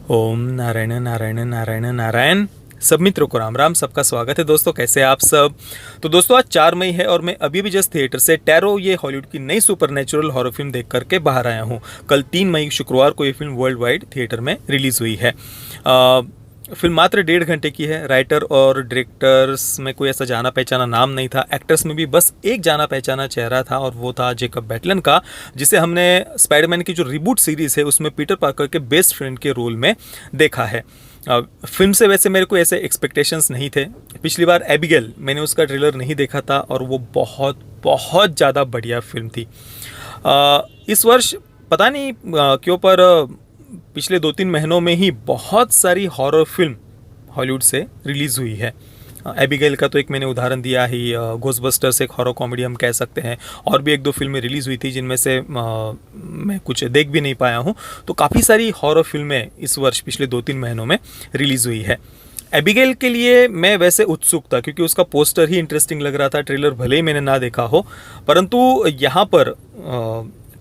ओम नारायण नारायण नारायण नारायण। सब मित्रों को राम राम। सबका स्वागत है दोस्तों, कैसे हैं आप सब। तो दोस्तों आज 4 मई है और मैं अभी भी जस्ट थिएटर से टैरो, ये हॉलीवुड की नई सुपरनेचुरल हॉरर फिल्म देख करके बाहर आया हूँ। कल 3 मई शुक्रवार को ये फिल्म वर्ल्ड वाइड थिएटर में रिलीज़ हुई है। फिल्म मात्र 1.5 घंटे की है। राइटर और डायरेक्टर्स में कोई ऐसा जाना पहचाना नाम नहीं था। एक्टर्स में भी बस एक जाना पहचाना चेहरा था और वो था जेकब बैटलन का, जिसे हमने स्पाइडरमैन की जो रिबूट सीरीज़ है उसमें पीटर पार्कर के बेस्ट फ्रेंड के रोल में देखा है। फिल्म से वैसे मेरे को ऐसे एक्सपेक्टेशंस नहीं थे। पिछली बार एबिगेल मैंने उसका ट्रेलर नहीं देखा था और वो बहुत बहुत ज़्यादा बढ़िया फिल्म थी। इस वर्ष पता नहीं क्यों पर पिछले 2-3 महीनों में ही बहुत सारी हॉरर फिल्म हॉलीवुड से रिलीज़ हुई है। एबिगेल का तो एक मैंने उदाहरण दिया ही। घोस्टबस्टर्स एक हॉरर कॉमेडी हम कह सकते हैं। और भी 1-2 फिल्में रिलीज़ हुई थी जिनमें से मैं कुछ देख भी नहीं पाया हूँ। तो काफ़ी सारी हॉरर फिल्में इस वर्ष पिछले 2-3 महीनों में रिलीज़ हुई है। एबिगेल के लिए मैं वैसे उत्सुक था क्योंकि उसका पोस्टर ही इंटरेस्टिंग लग रहा था। ट्रेलर भले ही मैंने ना देखा हो, परंतु यहाँ पर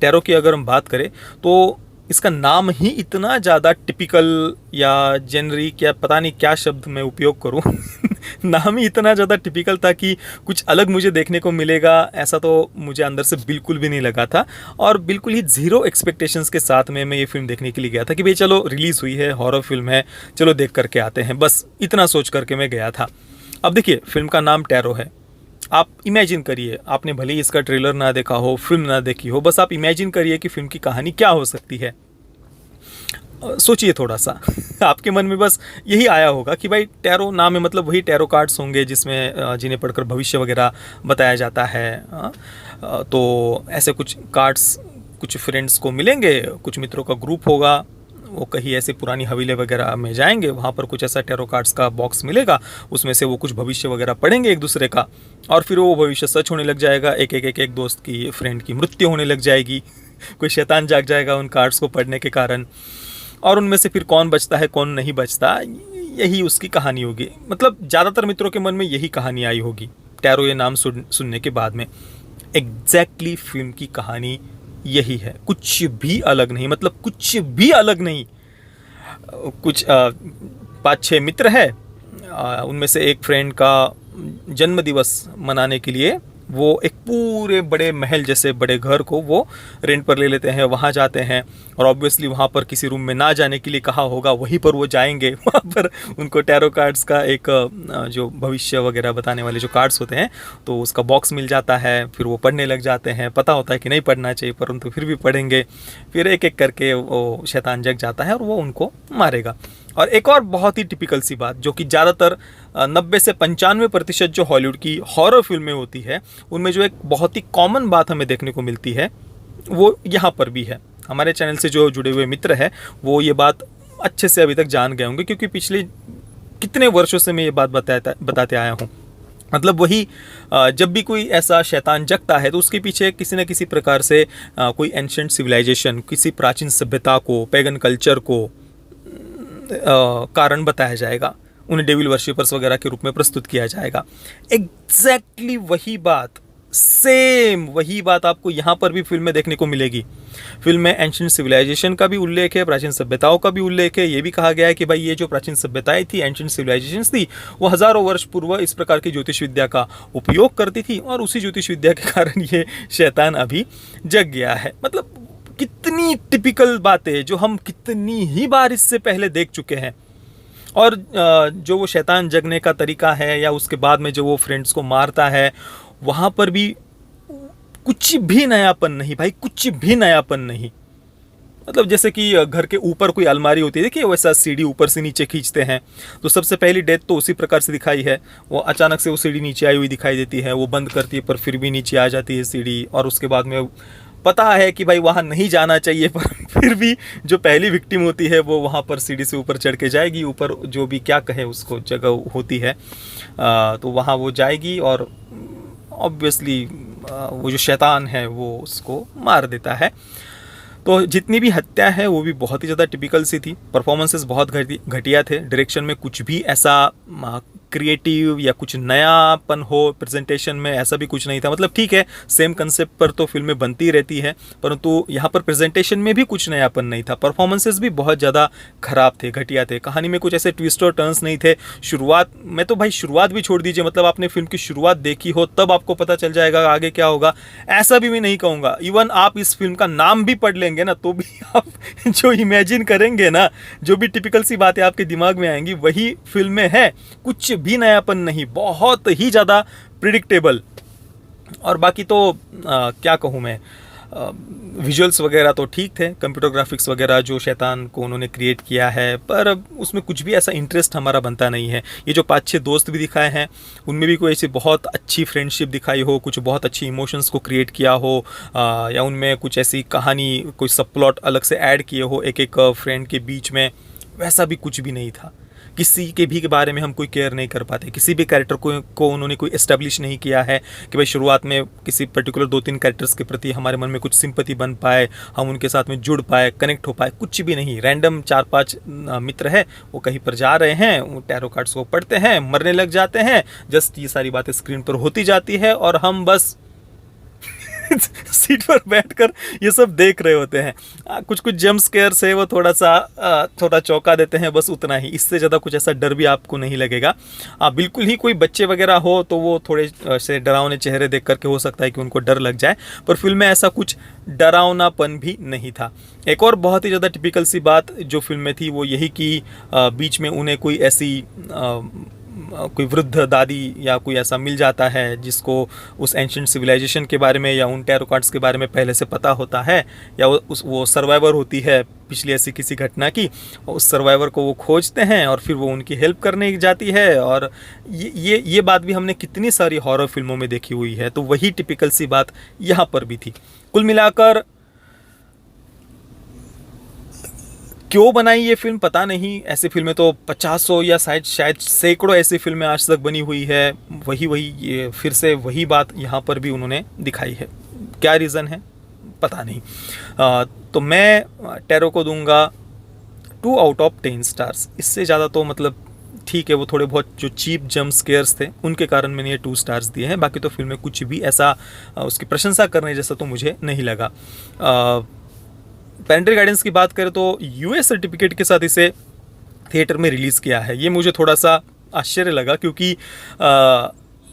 टैरो की अगर हम बात करें तो इसका नाम ही इतना ज़्यादा टिपिकल या जेनरिक या पता नहीं क्या शब्द मैं उपयोग करूं नाम ही इतना ज़्यादा टिपिकल था कि कुछ अलग मुझे देखने को मिलेगा ऐसा तो मुझे अंदर से बिल्कुल भी नहीं लगा था। और बिल्कुल ही ज़ीरो एक्सपेक्टेशंस के साथ में मैं ये फिल्म देखने के लिए गया था कि भाई चलो रिलीज़ हुई है, हॉरर फिल्म है, चलो देख करके आते हैं, बस इतना सोच करके मैं गया था। अब देखिए, फिल्म का नाम टैरो है। आप इमेजिन करिए, आपने भले ही इसका ट्रेलर ना देखा हो, फिल्म ना देखी हो, बस आप इमेजिन करिए कि फिल्म की कहानी क्या हो सकती है। सोचिए थोड़ा सा आपके मन में बस यही आया होगा कि भाई टैरो नाम है, मतलब वही टैरो कार्ड्स होंगे जिसमें जिन्हें पढ़कर भविष्य वगैरह बताया जाता है। तो ऐसे कुछ कार्ड्स कुछ फ्रेंड्स को मिलेंगे, कुछ मित्रों का ग्रुप होगा, वो कहीं ऐसे पुरानी हवेली वगैरह में जाएंगे, वहाँ पर कुछ ऐसा टैरो कार्ड्स का बॉक्स मिलेगा, उसमें से वो कुछ भविष्य वगैरह पढ़ेंगे एक दूसरे का, और फिर वो भविष्य सच होने लग जाएगा। एक दोस्त की, फ्रेंड की मृत्यु होने लग जाएगी, कोई शैतान जाग जाएगा उन कार्ड्स को पढ़ने के कारण, और उनमें से फिर कौन बचता है कौन नहीं बचता, यही उसकी कहानी होगी। मतलब ज़्यादातर मित्रों के मन में यही कहानी आई होगी टैरो ये नाम सुनने के बाद में। एग्जैक्टली फिल्म की कहानी यही है, कुछ भी अलग नहीं, मतलब कुछ भी अलग नहीं। कुछ 5-6 मित्र है, उनमें से एक फ्रेंड का जन्म दिवस मनाने के लिए वो एक पूरे बड़े महल जैसे बड़े घर को वो रेंट पर ले लेते हैं, वहाँ जाते हैं, और ऑब्वियसली वहाँ पर किसी रूम में ना जाने के लिए कहा होगा, वहीं पर वो जाएंगे। वहाँ पर उनको टैरो कार्ड्स का एक जो भविष्य वगैरह बताने वाले जो कार्ड्स होते हैं तो उसका बॉक्स मिल जाता है। फिर वो पढ़ने लग जाते हैं, पता होता है कि नहीं पढ़ना चाहिए परंतु फिर भी पढ़ेंगे। फिर एक एक करके वो शैतान जग जाता है और वो उनको मारेगा। और एक और बहुत ही टिपिकल सी बात जो कि ज़्यादातर 90 से 95% जो हॉलीवुड की हॉरर फिल्में होती है उनमें जो एक बहुत ही कॉमन बात हमें देखने को मिलती है वो यहाँ पर भी है। हमारे चैनल से जो जुड़े हुए मित्र हैं वो ये बात अच्छे से अभी तक जान गए होंगे क्योंकि पिछले कितने वर्षों से मैं ये बात बताते आया हूँ। मतलब वही जब भी कोई ऐसा शैतान जगता है तो उसके पीछे किसी न किसी प्रकार से कोई एंशिएंट सिविलाइजेशन, किसी प्राचीन सभ्यता को, पैगन कल्चर को कारण बताया जाएगा, उन्हें डेविल वर्शिपर्स वगैरह के रूप में प्रस्तुत किया जाएगा। एग्जैक्टली वही बात, सेम वही बात आपको यहाँ पर भी फिल्म में देखने को मिलेगी। फिल्म में एंशिएंट सिविलाइजेशन का भी उल्लेख है, प्राचीन सभ्यताओं का भी उल्लेख है। ये भी कहा गया है कि भाई ये जो प्राचीन सभ्यताएं थी, एंशिएंट सिविलाइजेशंस थी, वो हज़ारों वर्ष पूर्व इस प्रकार की ज्योतिष विद्या का उपयोग करती थी और उसी ज्योतिष विद्या के कारण ये शैतान अभी जग गया है। मतलब कितनी टिपिकल बातें जो हम कितनी ही बार इससे पहले देख चुके हैं। और जो वो शैतान जगने का तरीका है या उसके बाद में जो वो फ्रेंड्स को मारता है, वहाँ पर भी कुछ भी नयापन नहीं भाई, कुछ भी नयापन नहीं। मतलब जैसे कि घर के ऊपर कोई अलमारी होती है, देखिए वैसा सीढ़ी ऊपर से नीचे खींचते हैं, तो सबसे पहली डेथ तो उसी प्रकार से दिखाई है। वो अचानक से वो सीढ़ी नीचे आई हुई दिखाई देती है, वो बंद करती है पर फिर भी नीचे आ जाती है सीढ़ी, और उसके बाद में पता है कि भाई वहाँ नहीं जाना चाहिए पर फिर भी जो पहली विक्टिम होती है वो वहाँ पर सीढ़ी से ऊपर चढ़ के जाएगी। ऊपर जो भी क्या कहे उसको जगह होती है, तो वहाँ वो जाएगी और ऑब्वियसली वो जो शैतान है वो उसको मार देता है। तो जितनी भी हत्या है वो भी बहुत ही ज़्यादा टिपिकल सी थी। परफॉर्मेंसेस बहुत घटिया थे, डायरेक्शन में कुछ भी ऐसा क्रिएटिव या कुछ नयापन हो प्रेजेंटेशन में, ऐसा भी कुछ नहीं था। मतलब ठीक है, सेम कंसेप्ट पर तो फिल्में बनती रहती है, परंतु यहाँ पर प्रेजेंटेशन में भी कुछ नयापन नहीं था। परफॉर्मेंसेस भी बहुत ज़्यादा खराब थे, घटिया थे। कहानी में कुछ ऐसे ट्विस्ट और टर्न्स नहीं थे। शुरुआत में तो भाई शुरुआत भी छोड़ दीजिए, मतलब आपने फिल्म की शुरुआत देखी हो तब आपको पता चल जाएगा आगे क्या होगा, ऐसा भी मैं नहीं कहूँगा। इवन आप इस फिल्म का नाम भी पढ़ लेंगे ना तो भी आप जो इमेजिन करेंगे ना, जो भी टिपिकल सी बातें आपके दिमाग में आएंगी वही फिल्म में है। कुछ भी नयापन नहीं, बहुत ही ज़्यादा प्रिडिक्टेबल। और बाकी तो क्या कहूँ मैं, विजुअल्स वगैरह तो ठीक थे, कंप्यूटर ग्राफिक्स वगैरह जो शैतान को उन्होंने क्रिएट किया है, पर उसमें कुछ भी ऐसा इंटरेस्ट हमारा बनता नहीं है। ये जो 5-6 दोस्त भी दिखाए हैं उनमें भी कोई ऐसी बहुत अच्छी फ्रेंडशिप दिखाई हो, कुछ बहुत अच्छी इमोशंस को क्रिएट किया हो, या उनमें कुछ ऐसी कहानी, कोई सब प्लॉट अलग से ऐड किए हो एक एक फ्रेंड के बीच में, वैसा भी कुछ भी नहीं था। किसी के भी के बारे में हम कोई केयर नहीं कर पाते, किसी भी कैरेक्टर को उन्होंने कोई एस्टेब्लिश नहीं किया है कि भाई शुरुआत में किसी पर्टिकुलर 2-3 कैरेक्टर्स के प्रति हमारे मन में कुछ सिंपैथी बन पाए, हम उनके साथ में जुड़ पाए, कनेक्ट हो पाए, कुछ भी नहीं। रैंडम 4-5 मित्र है, वो कहीं पर जा रहे हैं, वो टैरो कार्ड्स को पढ़ते हैं, मरने लग जाते हैं, जस्ट ये सारी बातें स्क्रीन पर होती जाती है और हम बस सीट पर बैठकर ये सब देख रहे होते हैं। कुछ कुछ जंप स्केयर्स है, वो थोड़ा चौंका देते हैं, बस उतना ही। इससे ज़्यादा कुछ ऐसा डर भी आपको नहीं लगेगा। बिल्कुल ही कोई बच्चे वगैरह हो तो वो थोड़े से डरावने चेहरे देख करके हो सकता है कि उनको डर लग जाए, पर फिल्म में ऐसा कुछ डरावनापन भी नहीं था। एक और बहुत ही ज़्यादा टिपिकल सी बात जो फिल्म में थी वो यही कि बीच में उन्हें कोई ऐसी कोई वृद्ध दादी या कोई ऐसा मिल जाता है जिसको उस एंशिएंट सिविलाइजेशन के बारे में या उन टैरो कार्ड्स के बारे में पहले से पता होता है, या वो सर्वाइवर होती है पिछली ऐसी किसी घटना की। उस सर्वाइवर को वो खोजते हैं और फिर वो उनकी हेल्प करने जाती है। और ये बात भी हमने कितनी सारी हॉरर फिल्मों में देखी हुई है, तो वही टिपिकल सी बात यहाँ पर भी थी। कुल मिलाकर क्यों बनाई ये फिल्म पता नहीं। ऐसी फिल्में तो 50 या शायद सैकड़ों ऐसी फिल्में आज तक बनी हुई है। ये फिर से वही बात यहाँ पर भी उन्होंने दिखाई है। क्या रीज़न है पता नहीं। तो मैं टैरो को दूंगा 2 आउट ऑफ 10 स्टार्स। इससे ज़्यादा तो मतलब ठीक है, वो थोड़े बहुत जो चीप जंप स्केयर्स थे उनके कारण मैंने ये 2 स्टार्स दिए हैं। बाकी तो फिल्म में कुछ भी ऐसा उसकी प्रशंसा करने जैसा तो मुझे नहीं लगा। पेरेंटल गाइडेंस की बात करें तो यूएस सर्टिफिकेट के साथ इसे थिएटर में रिलीज़ किया है। ये मुझे थोड़ा सा आश्चर्य लगा, क्योंकि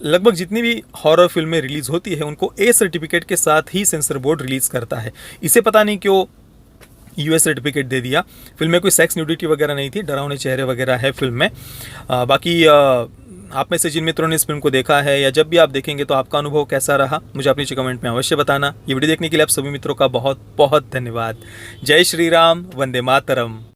लगभग जितनी भी हॉरर फिल्में रिलीज़ होती है उनको ए सर्टिफिकेट के साथ ही सेंसर बोर्ड रिलीज़ करता है। इसे पता नहीं क्यों यूएस सर्टिफिकेट दे दिया। फिल्म में कोई सेक्स न्यूडिटी वगैरह नहीं थी, डरावने चेहरे वगैरह है फिल्म में। बाकी आप में से जिन मित्रों ने इस फिल्म को देखा है या जब भी आप देखेंगे तो आपका अनुभव कैसा रहा मुझे अपने नीचे कमेंट में अवश्य बताना। ये वीडियो देखने के लिए आप सभी मित्रों का बहुत बहुत धन्यवाद। जय श्री राम, वंदे मातरम।